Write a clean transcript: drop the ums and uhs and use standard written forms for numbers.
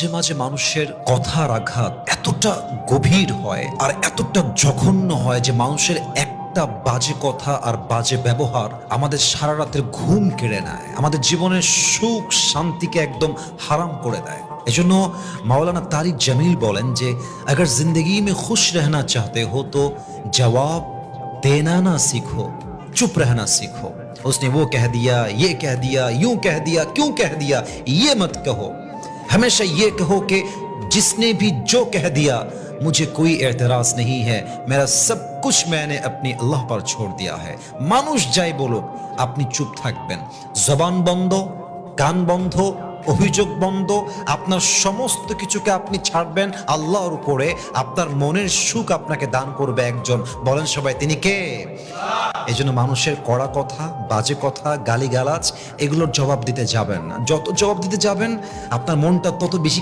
মাঝে মাঝে মানুষের কথার আঘাত এতটা গভীর হয় আর এতটা জঘন্য হয় যে মানুষের একটা বাজে কথা আর বাজে ব্যবহার আমাদের সারা রাতের ঘুম কেড়ে নেয়, আমাদের জীবনের সুখ শান্তিকে একদম হারাম করে দেয়। এজন্য মাওলানা তারিক জামিল বলেন যে अगर जिंदगी में खुश रहना चाहते हो तो जवाब देना ना सीखो, चुप रहना सीखो। उसने वो कह दिया, ये कह दिया, यूं कह दिया, क्यों कह दिया, ये मत कहो। हमेशा ये कहो कि जिसने भी जो कह दिया मुझे कोई एतराज नहीं है, मेरा सब कुछ मैंने अपनी अल्लाह पर छोड़ दिया है। মানুষ যাই বলুক আপনি চুপ থাকবেন, জবান বন্ধ, কান বন্ধ, অভিযোগ বন্ধ, আপনার সমস্ত কিছুকে আপনি ছাড়বেন আল্লাহর উপরে। আপনার মনের সুখ আপনাকে দান করবে একজন, বলেন সবাই তিনি কে? এই জন্য মানুষের কড়া কথা, বাজে কথা, গালিগালাজ এগুলোর জবাব দিতে যাবেন না। যত জবাব দিতে যাবেন আপনার মনটা তত বেশি